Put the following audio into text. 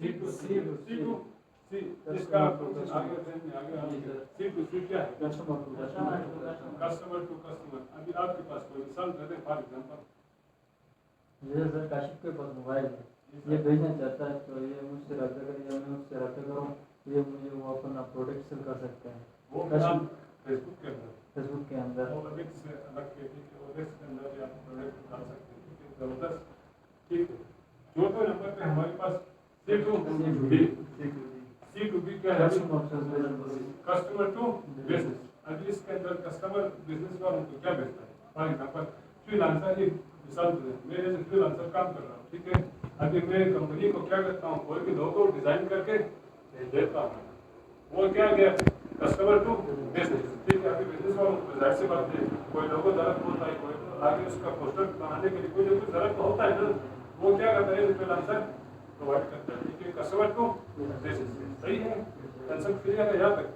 C2 C इसका आगे C2C क्या है? Customer to customer. अभी आपके पास कोई मिसाल दे दें फॉर एग्जांपल। जैसे सर काशिफ के पास मोबाइल है, ये भेजना चाहता है तो ये मुझसे रब्ता करें या मैं उससे रब्ता करूँ, ये मुझे वो अपना प्रोडक्ट सेल कर सकते हैं। वो काम फेसबुक के अंदर और अलग से अलग के अंदर भी आप प्रोडक्ट डाल सकते हैं। ठीक है, जबरदस्त। ठीक है, चौथे नंबर पे हमारे पास C2B क्या है? Customer to business. अभी इसके अंदर कस्टमर बिजनेस वालों को क्या बेचता है? फॉर एग्जांपल फ्रीलांसर की मिसाल दे, मैं जैसे फ्रीलांसर काम कर रहा हूँ, ठीक है, अभी मैं कंपनी को क्या करता हूँ, कोई भी लोगो डिजाइन करके भेज देता हूँ, वो क्या गया कस्टमर टू बिजनेस। ठीक है, अभी बिजनेस वालों को जाहिर सी बात है कोई लोगो जरूरत होता है, कोई आगे उसका पोस्टर बनाने के लिए कोई ना कोई जरूरत होता है ना, वो क्या करता है फ्रीलांसर प्रोवाइड करता है। ठीक है, कस्टमर टू बिजनेस। सही है, कंसेप्ट क्लियर है यहाँ तक?